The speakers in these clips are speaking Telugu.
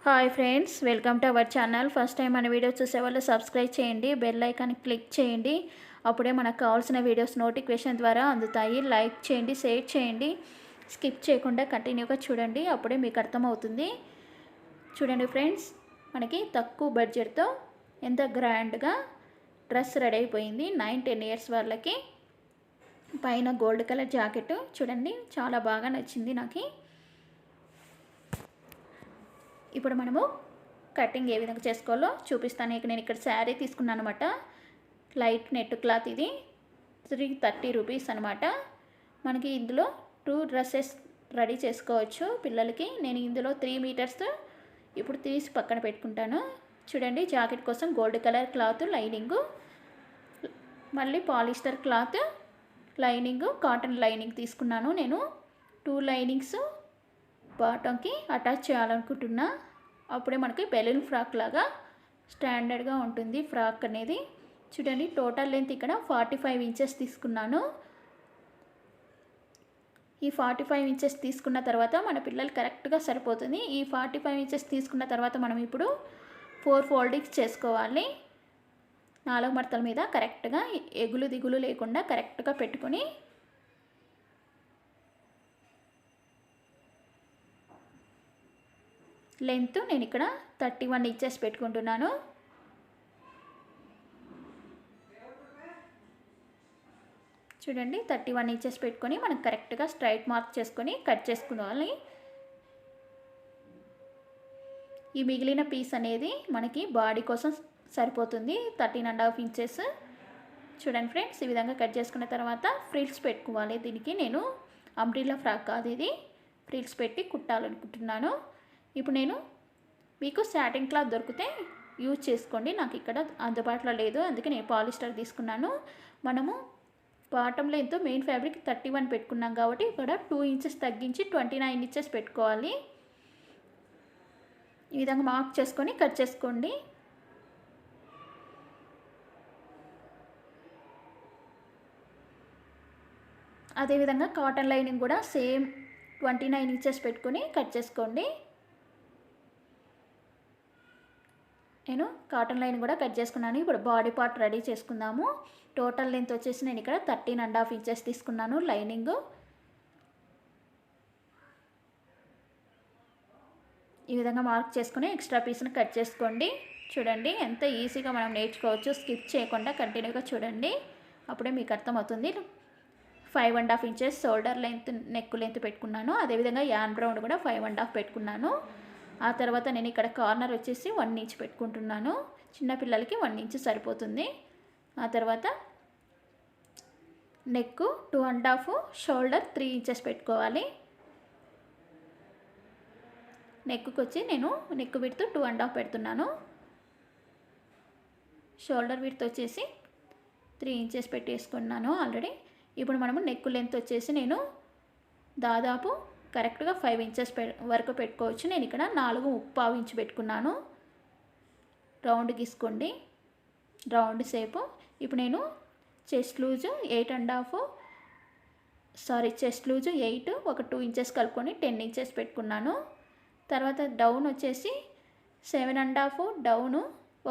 Hi friends, welcome to our channel. First time మన వీడియో చూసే వాళ్ళు సబ్స్క్రైబ్ చేయండి, బెల్ ఐకాన్ క్లిక్ చేయండి. అప్పుడే మనకు కావాల్సిన వీడియోస్ నోటిఫికేషన్ ద్వారా అందుతాయి. లైక్ చేయండి, షేర్ చేయండి, స్కిప్ చేయకుండా కంటిన్యూగా చూడండి, అప్పుడే మీకు అర్థమవుతుంది. చూడండి ఫ్రెండ్స్, మనకి తక్కువ బడ్జెట్తో ఎంత గ్రాండ్గా డ్రెస్ రెడీ అయిపోయింది. 9-10 ఇయర్స్ వాళ్ళకి పైన గోల్డ్ కలర్ జాకెట్ చూడండి, చాలా బాగా నచ్చింది నాకు. ఇప్పుడు మనము కటింగ్ ఏ విధంగా చేసుకోవాలో చూపిస్తాను. నేను ఇక్కడ శారీ తీసుకున్నాను అనమాట. లైట్ నెట్ క్లాత్, ఇది 330 రూపీస్ అనమాట. మనకి ఇందులో 2 డ్రెస్సెస్ రెడీ చేసుకోవచ్చు పిల్లలకి. నేను ఇందులో 3 మీటర్స్ ఇప్పుడు తీసి పక్కన పెట్టుకుంటాను. చూడండి, జాకెట్ కోసం గోల్డ్ కలర్ క్లాత్ లైనింగు, మళ్ళీ polyester cloth lining, cotton lining తీసుకున్నాను. నేను 2 లైనింగ్స్ బాటంకి అటాచ్ చేయాలనుకుంటున్నా. అప్పుడే మనకి బెలూన్ ఫ్రాక్ లాగా స్టాండర్డ్గా ఉంటుంది ఫ్రాక్ అనేది. చూడండి, టోటల్ లెంత్ ఇక్కడ 45 ఇంచెస్ తీసుకున్నాను. ఈ 45 ఇంచెస్ తీసుకున్న తర్వాత మన పిల్లలు కరెక్ట్గా సరిపోతుంది. ఈ 45 ఇంచెస్ తీసుకున్న తర్వాత మనం ఇప్పుడు 4 ఫోల్డింగ్స్ చేసుకోవాలి. 4 మడతల మీద కరెక్ట్గా ఎగులు దిగులు లేకుండా కరెక్ట్గా పెట్టుకొని లెంత్ నేను ఇక్కడ 31 ఇంచెస్ పెట్టుకుంటున్నాను. చూడండి, 31 ఇంచెస్ పెట్టుకొని మనం కరెక్ట్గా స్ట్రైట్ మార్క్ చేసుకొని కట్ చేసుకోవాలి. ఈ మిగిలిన పీస్ అనేది మనకి బాడీ కోసం సరిపోతుంది, 13.5 ఇంచెస్. చూడండి ఫ్రెండ్స్, ఈ విధంగా కట్ చేసుకున్న తర్వాత ఫ్రిల్స్ పెట్టుకోవాలి. దీనికి నేను అంబ్రిల్లా ఫ్రాక్ కాదు, ఇది ఫ్రిల్స్ పెట్టి కుట్టాలనుకుంటున్నాను. ఇప్పుడు నేను మీకు సాటిన్ క్లాత్ దొరికితే యూజ్ చేసుకోండి. నాకు ఇక్కడ అందుబాటులో లేదు, అందుకే నేను పాలిస్టర్ తీసుకున్నాను. మనము బాటమ్ లెంత్ మెయిన్ ఫ్యాబ్రిక్ 31 పెట్టుకున్నాం కాబట్టి ఇక్కడ 2 ఇంచెస్ తగ్గించి 29 ఇంచెస్ పెట్టుకోవాలి. ఈ విధంగా మార్క్ చేసుకొని కట్ చేసుకోండి. అదేవిధంగా కాటన్ లైనింగ్ కూడా సేమ్ 29 ఇంచెస్ పెట్టుకొని కట్ చేసుకోండి. నేను కాటన్ లైన్ కూడా కట్ చేసుకున్నాను. ఇప్పుడు బాడీ పార్ట్ రెడీ చేసుకుందాము. టోటల్ లెంత్ వచ్చేసి నేను ఇక్కడ 13.5 ఇంచెస్ తీసుకున్నాను లైనింగ్. ఈ విధంగా మార్క్ చేసుకుని ఎక్స్ట్రా పీస్ని కట్ చేసుకోండి. చూడండి, ఎంత ఈజీగా మనం నేర్చుకోవచ్చు. స్కిప్ చేయకుండా కంటిన్యూగా చూడండి, అప్పుడే మీకు అర్థమవుతుంది. 5.5 inches shoulder length, neck length పెట్టుకున్నాను. అదేవిధంగా యాన్ బ్రౌన్ కూడా 5.5 పెట్టుకున్నాను. ఆ తర్వాత నేను ఇక్కడ కార్నర్ వచ్చేసి 1 ఇంచ్ పెట్టుకుంటున్నాను. చిన్నపిల్లలకి 1 ఇంచ్ సరిపోతుంది. ఆ తర్వాత నెక్ 2.5, షోల్డర్ 3 ఇంచెస్ పెట్టుకోవాలి. నెక్కి వచ్చి నేను నెక్ విడ్త్ 2.5 పెడుతున్నాను. షోల్డర్ విడ్త్ వచ్చేసి 3 ఇంచెస్ పెట్టేసుకున్నాను ఆల్రెడీ. ఇప్పుడు మనము నెక్ లెంత్ వచ్చేసి నేను దాదాపు కరెక్ట్గా 5 ఇంచెస్ వరకు పెట్టుకోవచ్చు. నేను ఇక్కడ 4.25 ఇంచ్ పెట్టుకున్నాను. రౌండ్ గీసుకోండి, రౌండ్ షేపు. ఇప్పుడు నేను చెస్ట్ లూజు 8, ఒక 2 ఇంచెస్ కలుపుకొని 10 ఇంచెస్ పెట్టుకున్నాను. తర్వాత డౌన్ వచ్చేసి 7.5, డౌను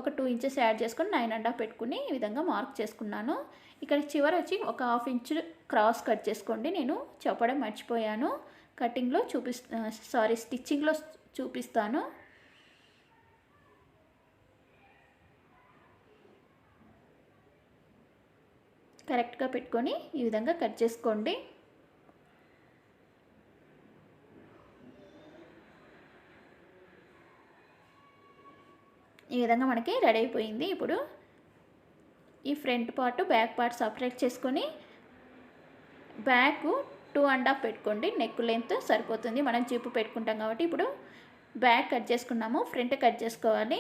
ఒక 2 ఇంచెస్ యాడ్ చేసుకొని 9.5 పెట్టుకుని ఈ విధంగా మార్క్ చేసుకున్నాను. ఇక్కడ చివరి వచ్చి ఒక 1/2 ఇంచ్ క్రాస్ కట్ చేసుకోండి. నేను చెప్పడం మర్చిపోయాను, కటింగ్లో స్టిచ్చింగ్లో చూపిస్తాను. కరెక్ట్గా పెట్టుకొని ఈ విధంగా కట్ చేసుకోండి. ఈ విధంగా మనకి రెడీ అయిపోయింది. ఇప్పుడు ఈ front part, back part separate చేసుకొని బ్యాక్ 2.5 పెట్టుకోండి. నెక్ లెంత్ సరిపోతుంది, మనం జిప్ పెట్టుకుంటాం కాబట్టి. ఇప్పుడు బ్యాక్ కట్ చేసుకున్నాము, ఫ్రంట్ కట్ చేసుకోవాలి.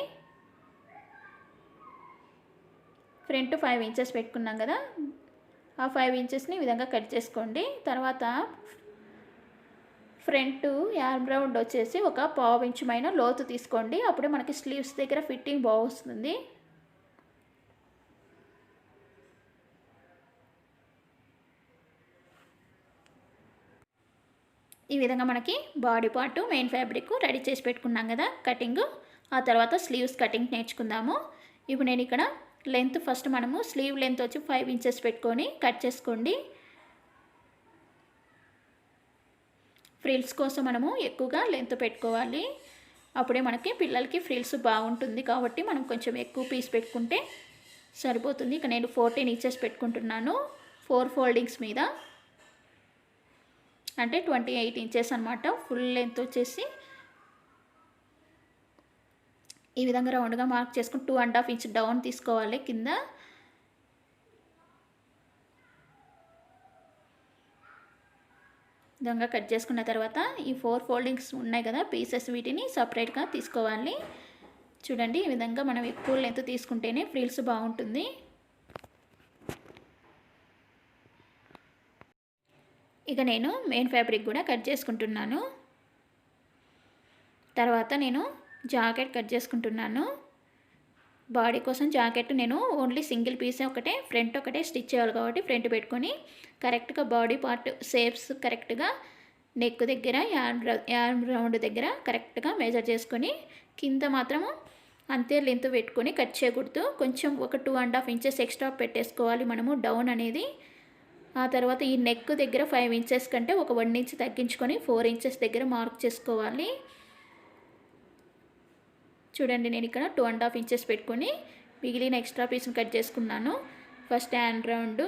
ఫ్రంట్ 5 ఇంచెస్ పెట్టుకున్నాం కదా, ఆ 5 ఇంచెస్ని ఈ విధంగా కట్ చేసుకోండి. తర్వాత ఫ్రంట్ యార్న్ రౌండ్ వచ్చేసి ఒక 1/2 ఇంచ్ మైన లోతు తీసుకోండి. అప్పుడే మనకి స్లీవ్స్ దగ్గర ఫిట్టింగ్ బాగుంటుంది. ఈ విధంగా మనకి body part main fabric ready చేసి పెట్టుకున్నాం కదా కటింగ్. ఆ తర్వాత స్లీవ్స్ కటింగ్ నేర్చుకుందాము. ఇప్పుడు నేను ఇక్కడ లెంత్ ఫస్ట్ మనము స్లీవ్ లెంత్ వచ్చి 5 ఇంచెస్ పెట్టుకొని కట్ చేసుకోండి. ఫ్రిల్స్ కోసం మనము ఎక్కువగా లెంత్ పెట్టుకోవాలి, అప్పుడే మనకి పిల్లలకి ఫ్రిల్స్ బాగుంటుంది. కాబట్టి మనం కొంచెం ఎక్కువ పీస్ పెట్టుకుంటే సరిపోతుంది. ఇక నేను 14 ఇంచెస్ పెట్టుకుంటున్నాను 4 ఫోల్డింగ్స్ మీద, అంటే 28 ఇంచెస్ అనమాట. ఫుల్ లెంత్ వచ్చేసి ఈ విధంగా రౌండ్గా మార్క్ చేసుకుని 2.5 ఇంచ్ డౌన్ తీసుకోవాలి కింద. విధంగా కట్ చేసుకున్న తర్వాత ఈ 4 ఫోల్డింగ్స్ ఉన్నాయి కదా పీసెస్, వీటిని సపరేట్గా తీసుకోవాలి. చూడండి, ఈ విధంగా మనం ఎక్కువ లెంత్ తీసుకుంటేనే ఫ్రిల్స్ బాగుంటుంది. ఇక నేను మెయిన్ ఫ్యాబ్రిక్ కూడా కట్ చేసుకుంటున్నాను. తర్వాత నేను జాకెట్ కట్ చేసుకుంటున్నాను. బాడీ కోసం జాకెట్ నేను ఓన్లీ సింగిల్ పీసే ఒకటే, ఫ్రంట్ ఒకటే స్టిచ్ చేయాలి కాబట్టి ఫ్రంట్ పెట్టుకొని కరెక్ట్గా బాడీ పార్ట్ షేప్స్ కరెక్ట్గా నెక్ దగ్గర యార్మ్ రౌండ్ దగ్గర కరెక్ట్గా మెజర్ చేసుకొని కింద మాత్రము అంతే లెంత్ పెట్టుకొని కట్ చేయకూడదు. కొంచెం ఒక 2.5 ఇంచెస్ ఎక్స్ట్రా పెట్టేసుకోవాలి మనము డౌన్ అనేది. ఆ తర్వాత ఈ నెక్ దగ్గర 5 ఇంచెస్ కంటే ఒక 1 ఇంచ్ తగ్గించుకొని 4 ఇంచెస్ దగ్గర మార్క్ చేసుకోవాలి. చూడండి, నేను ఇక్కడ 2.5 ఇంచెస్ పెట్టుకొని మిగిలిన ఎక్స్ట్రా పీస్ని కట్ చేసుకున్నాను. First hand round,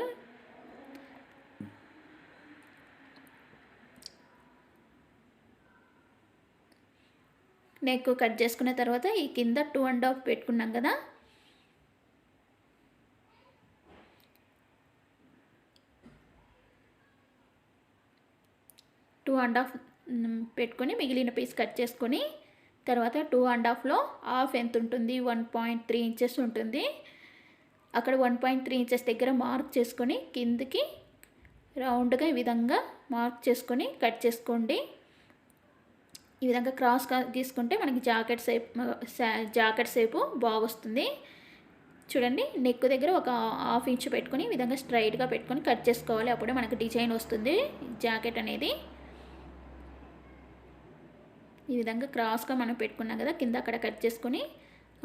neck cut చేసుకున్న తర్వాత ఈ కింద 2.5 పెట్టుకున్నాం కదా, టూ అండ్ హాఫ్ పెట్టుకొని మిగిలిన పీస్ కట్ చేసుకొని తర్వాత 2.5లో హాఫ్ ఎంత ఉంటుంది, 1.3 ఇంచెస్ ఉంటుంది. అక్కడ 1.3 ఇంచెస్ దగ్గర మార్క్ చేసుకొని కిందికి రౌండ్గా ఈ విధంగా మార్క్ చేసుకొని కట్ చేసుకోండి. ఈ విధంగా క్రాస్గా గీసుకుంటే మనకి జాకెట్ షేపు బాగొస్తుంది. చూడండి, నెక్ దగ్గర ఒక హాఫ్ ఇంచ్ పెట్టుకొని ఈ విధంగా స్ట్రైట్గా పెట్టుకొని కట్ చేసుకోవాలి. అప్పుడే మనకి డిజైన్ వస్తుంది జాకెట్ అనేది. ఈ విధంగా క్రాస్గా మనం పెట్టుకున్నాం కదా, కింద అక్కడ కట్ చేసుకొని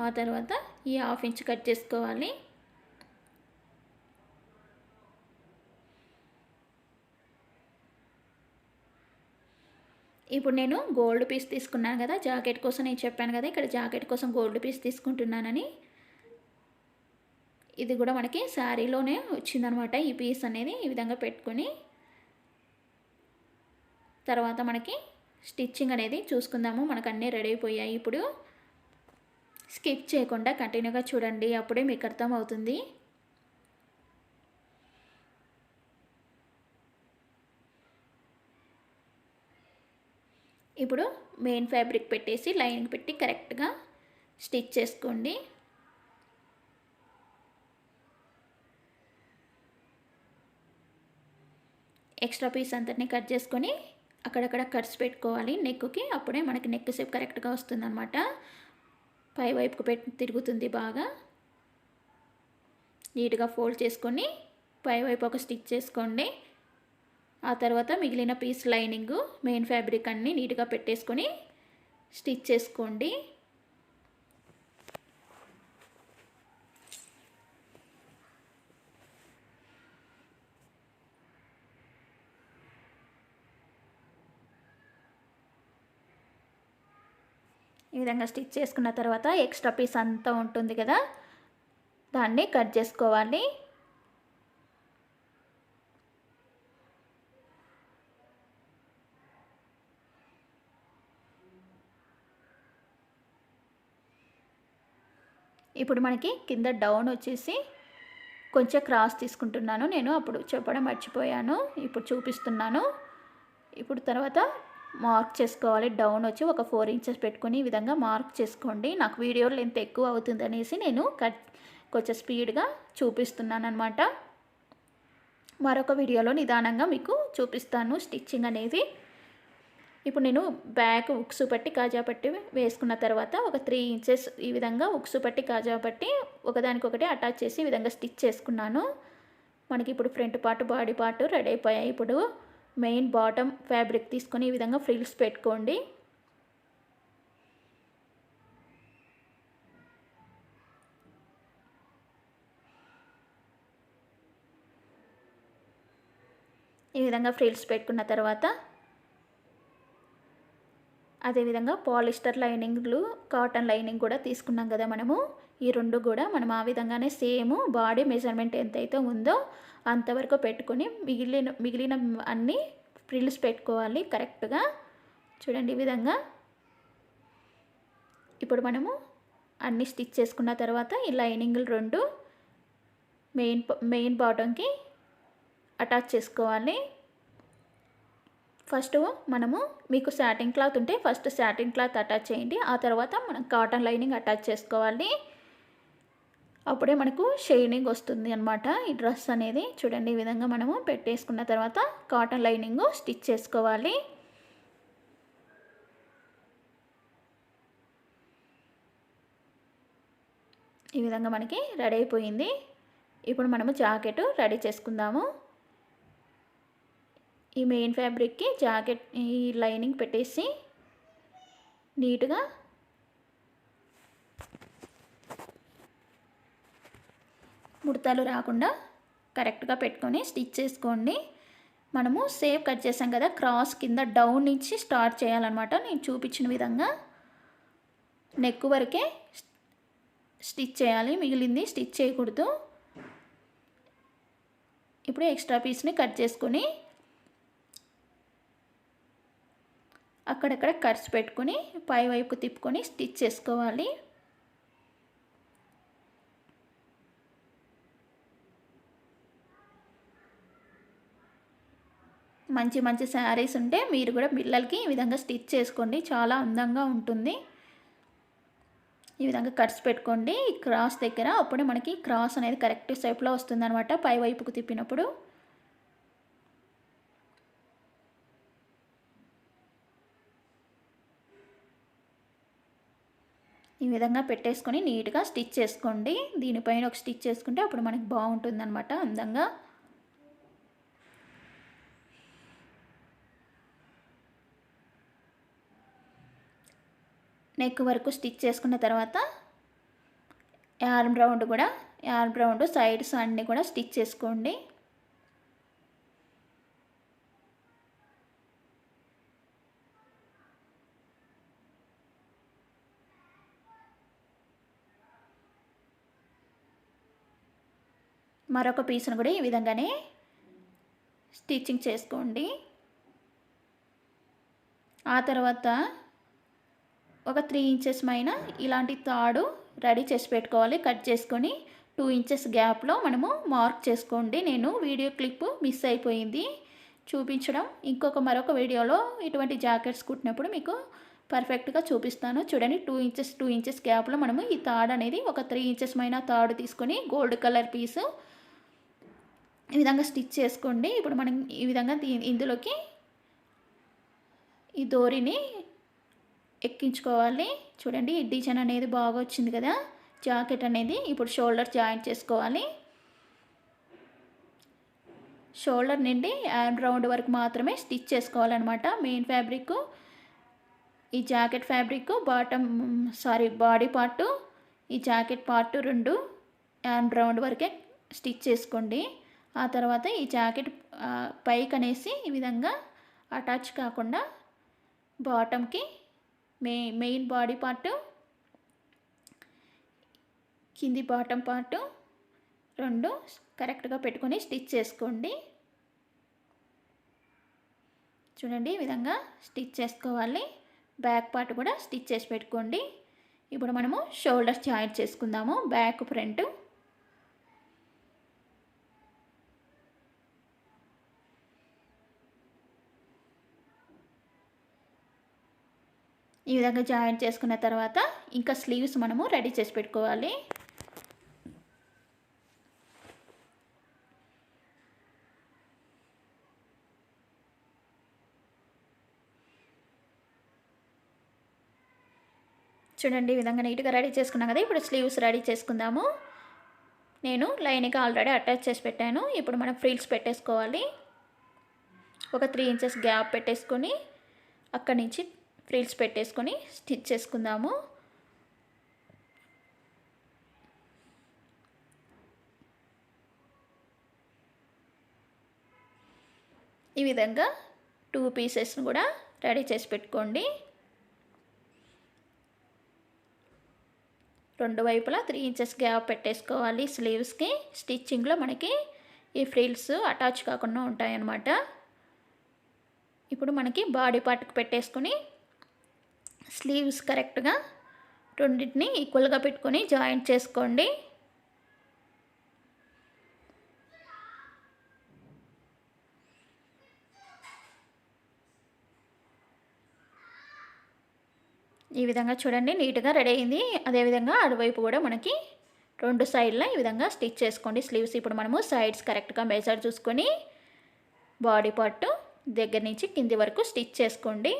ఆ తర్వాత ఈ హాఫ్ ఇంచ్ కట్ చేసుకోవాలి. ఇప్పుడు నేను గోల్డ్ పీస్ తీసుకున్నాను కదా జాకెట్ కోసం, నేను చెప్పాను కదా ఇక్కడ జాకెట్ కోసం గోల్డ్ పీస్ తీసుకుంటున్నానని. ఇది కూడా మనకి శారీలోనే వచ్చిందనమాట ఈ పీస్ అనేది. ఈ విధంగా పెట్టుకొని తర్వాత మనకి స్టిచ్చింగ్ అనేది చూసుకుందాము. మనకు అన్నీ రెడీ అయిపోయాయి. ఇప్పుడు స్కిప్ చేయకుండా కంటిన్యూగా చూడండి, అప్పుడే మీకు అర్థమవుతుంది. ఇప్పుడు మెయిన్ ఫ్యాబ్రిక్ పెట్టేసి లైనింగ్ పెట్టి కరెక్ట్గా స్టిచ్ చేసుకోండి. ఎక్స్ట్రా పీస్ అంతటిని కట్ చేసుకొని అక్కడక్కడ కట్స్ పెట్టుకోవాలి నెక్కి, అప్పుడే మనకి నెక్ షేప్ కరెక్ట్గా వస్తుందన్నమాట. పై వైపుకు తిరుగుతుంది బాగా. నీట్గా ఫోల్డ్ చేసుకొని పై వైపు ఒక స్టిచ్ చేసుకోండి. ఆ తర్వాత మిగిలిన పీస్ లైనింగ్ మెయిన్ ఫ్యాబ్రిక్ అన్నీ నీట్గా పెట్టేసుకొని స్టిచ్ చేసుకోండి. ఈ విధంగా స్టిచ్ చేసుకున్న తర్వాత ఎక్స్ట్రా పీస్ అంతా ఉంటుంది కదా, దాన్ని కట్ చేసుకోవాలి. ఇప్పుడు మనకి కింద డౌన్ వచ్చేసి కొంచెం క్రాస్ తీసుకుంటున్నాను నేను, అప్పుడు చెప్పడం మర్చిపోయాను, ఇప్పుడు చూపిస్తున్నాను. ఇప్పుడు తర్వాత మార్క్ చేసుకోవాలి. డౌన్ వచ్చి ఒక 4 ఇంచెస్ పెట్టుకొని ఈ విధంగా మార్క్ చేసుకోండి. నాకు వీడియో లెంత్ ఎక్కువ అవుతుంది అనేసి నేను కొంచెం స్పీడ్గా చూపిస్తున్నాను అనమాట. మరొక వీడియోలో నిదానంగా మీకు చూపిస్తాను స్టిచ్చింగ్ అనేది. ఇప్పుడు నేను బ్యాక్ ఉక్సు పట్టి కాజా పట్టి వేసుకున్న తర్వాత ఒక 3 ఇంచెస్ ఈ విధంగా ఉక్సు పట్టి కాజా పట్టి ఒకదానికొకటి అటాచ్ చేసి ఈ విధంగా స్టిచ్ చేసుకున్నాను. మనకి ఇప్పుడు front part body part ready అయిపోయాయి. ఇప్పుడు మెయిన్ బాటమ్ ఫ్యాబ్రిక్ తీసుకొని ఈ విధంగా ఫ్రిల్స్ పెట్టుకోండి. ఈ విధంగా ఫ్రిల్స్ పెట్టుకున్న తర్వాత అదేవిధంగా పాలిస్టర్ లైనింగ్లు, కాటన్ లైనింగ్ కూడా తీసుకున్నాం కదా మనము. ఈ రెండు కూడా మనం ఆ విధంగానే సేమ్ బాడీ మెజర్మెంట్ ఎంతైతే ఉందో అంతవరకు పెట్టుకొని మిగిలిన అన్ని ఫ్రిల్స్ పెట్టుకోవాలి కరెక్ట్గా. చూడండి ఈ విధంగా. ఇప్పుడు మనము అన్నీ స్టిచ్ చేసుకున్న తర్వాత ఈ లైనింగ్లు రెండు మెయిన్ బాటంకి అటాచ్ చేసుకోవాలి. ఫస్ట్ మనము మీకు సాటిన్ క్లాత్ ఉంటే ఫస్ట్ సాటిన్ క్లాత్ అటాచ్ చేయండి. ఆ తర్వాత మనం కాటన్ లైనింగ్ అటాచ్ చేసుకోవాలి. అప్పుడే మనకు షైనింగ్ వస్తుంది అన్నమాట ఈ డ్రెస్ అనేది. చూడండి ఈ విధంగా మనము పెట్టేసుకున్న తర్వాత కాటన్ లైనింగ్ స్టిచ్ చేసుకోవాలి. ఈ విధంగా మనకి రెడీ అయిపోయింది. ఇప్పుడు మనము జాకెట్ రెడీ చేసుకుందాము. ఈ మెయిన్ ఫ్యాబ్రిక్కి జాకెట్ ఈ లైనింగ్ పెట్టేసి నీట్గా ముడతలు రాకుండా కరెక్ట్గా పెట్టుకొని స్టిచ్ చేసుకోండి. మనము సేవ్ కట్ చేసాం కదా, క్రాస్ కింద డౌన్ నుంచి స్టార్ట్ చేయాలన్నమాట. నేను చూపించిన విధంగా నెక్ వరకే స్టిచ్ చేయాలి, మిగిలింది స్టిచ్ చేయకూడదు. ఇప్పుడు ఎక్స్ట్రా పీస్ని కట్ చేసుకొని అక్కడక్కడ కట్స్ పెట్టుకొని పై వైపుకు తిప్పుకొని స్టిచ్ చేసుకోవాలి. మంచి మంచి శారీస్ ఉంటే మీరు కూడా పిల్లలకి ఈ విధంగా స్టిచ్ చేసుకోండి, చాలా అందంగా ఉంటుంది. ఈ విధంగా కట్స్ పెట్టుకోండి ఈ క్రాస్ దగ్గర. అప్పుడే మనకి క్రాస్ అనేది కరెక్ట్ షేప్లో వస్తుందన్నమాట పై వైపుకు తిప్పినప్పుడు. ఈ విధంగా పెట్టేసుకొని నీట్గా స్టిచ్ చేసుకోండి. దీనిపైన ఒక స్టిచ్ చేసుకుంటే అప్పుడు మనకి బాగుంటుందన్నమాట అందంగా. నెక్ వరకు స్టిచ్ చేసుకున్న తర్వాత ఆర్మ్ రౌండ్ సైడ్స్ అన్నీ కూడా స్టిచ్ చేసుకోండి. మరొక పీస్ను కూడా ఈ విధంగానే స్టిచ్చింగ్ చేసుకోండి. ఆ తర్వాత ఒక 3 ఇంచెస్ పైన ఇలాంటి తాడు రెడీ చేసి పెట్టుకోవాలి. కట్ చేసుకొని 2 ఇంచెస్ గ్యాప్లో మనము మార్క్ చేసుకోండి. నేను వీడియో క్లిప్ మిస్ అయిపోయింది చూపించడం. మరొక వీడియోలో ఇటువంటి జాకెట్స్ కుట్టినప్పుడు మీకు పర్ఫెక్ట్గా చూపిస్తాను. చూడండి 2 ఇంచెస్ గ్యాప్లో మనము ఈ తాడు అనేది ఒక 3 ఇంచెస్ పైన తాడు తీసుకొని గోల్డ్ కలర్ పీసు ఈ విధంగా స్టిచ్ చేసుకోండి. ఇప్పుడు మనం ఈ విధంగా ఇందులోకి ఈ డోరీని ఎక్కించుకోవాలి. చూడండి ఈ డిజైన్ అనేది బాగా వచ్చింది కదా జాకెట్ అనేది. ఇప్పుడు షోల్డర్ జాయింట్ చేసుకోవాలి. షోల్డర్ నుండి ఆర్మ్ రౌండ్ వరకు మాత్రమే స్టిచ్ చేసుకోవాలన్నమాట. మెయిన్ ఫ్యాబ్రిక్ ఈ జాకెట్ ఫ్యాబ్రిక్ బాడీ పార్టు ఈ జాకెట్ పార్ట్ రెండు ఆర్మ్ రౌండ్ వరకే స్టిచ్ చేసుకోండి. ఆ తర్వాత ఈ జాకెట్ పైకి అనేసి ఈ విధంగా అటాచ్ కాకుండా బాటమ్కి మెయిన్ బాడీ పార్టు కింది బాటమ్ పార్టు రెండు కరెక్ట్గా పెట్టుకొని స్టిచ్ చేసుకోండి. చూడండి ఈ విధంగా స్టిచ్ చేసుకోవాలి. బ్యాక్ పార్ట్ కూడా స్టిచ్ చేసి పెట్టుకోండి. ఇప్పుడు మనము షోల్డర్స్ జాయింట్ చేసుకుందాము. బ్యాక్ ఫ్రంట్ ఈ విధంగా జాయింట్ చేసుకున్న తర్వాత ఇంకా స్లీవ్స్ మనము రెడీ చేసి పెట్టుకోవాలి. చూడండి ఈ విధంగా నీట్గా రెడీ చేసుకున్నాం కదా. ఇప్పుడు స్లీవ్స్ రెడీ చేసుకుందాము. నేను లైనింగ్ ఆల్రెడీ అటాచ్ చేసి పెట్టాను. ఇప్పుడు మనం ఫ్రిల్స్ పెట్టేసుకోవాలి. ఒక 3 ఇంచెస్ గ్యాప్ పెట్టేసుకొని అక్కడి నుంచి ఫ్రిల్స్ పెట్టేసుకొని స్టిచ్ చేసుకుందాము. ఈ విధంగా 2 పీసెస్ని కూడా రెడీ చేసి పెట్టుకోండి. రెండు వైపులా 3 ఇంచెస్ గ్యాప్ పెట్టేసుకోవాలి. స్లీవ్స్కి స్టిచ్చింగ్లో మనకి ఈ ఫ్రిల్స్ అటాచ్ కాకుండా ఉంటాయన్నమాట. ఇప్పుడు మనకి బాడీ పార్ట్కి పెట్టేసుకొని స్లీవ్స్ కరెక్ట్గా రెండింటిని ఈక్వల్గా పెట్టుకొని జాయింట్ చేసుకోండి. ఈ విధంగా చూడండి నీట్గా రెడీ అయింది. అదేవిధంగా అటువైపు కూడా మనకి 2 సైడ్ల ఈ విధంగా స్టిచ్ చేసుకోండి స్లీవ్స్. ఇప్పుడు మనము సైడ్స్ కరెక్ట్గా మెజర్ చూసుకొని బాడీ పార్ట్ దగ్గర నుంచి కింది వరకు స్టిచ్ చేసుకోండి.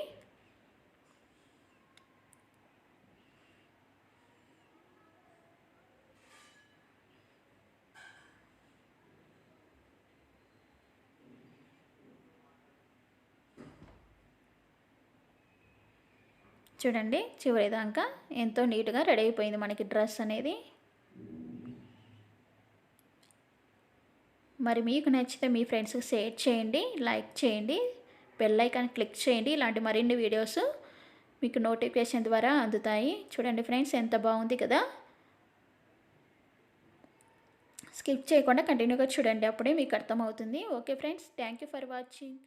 చూడండి చివరి దాకా ఎంతో నీట్గా రెడీ అయిపోయింది మనకి డ్రెస్ అనేది. మరి మీకు నచ్చితే మీ ఫ్రెండ్స్కి షేర్ చేయండి, లైక్ చేయండి, బెల్ ఐకాన్ క్లిక్ చేయండి. ఇలాంటి మరిన్ని వీడియోస్ మీకు నోటిఫికేషన్ ద్వారా అందుతాయి. చూడండి ఫ్రెండ్స్ ఎంత బాగుంది కదా. స్కిప్ చేయకుండా కంటిన్యూగా చూడండి, అప్పుడే మీకు అర్థమవుతుంది. Okay friends, thank you for watching.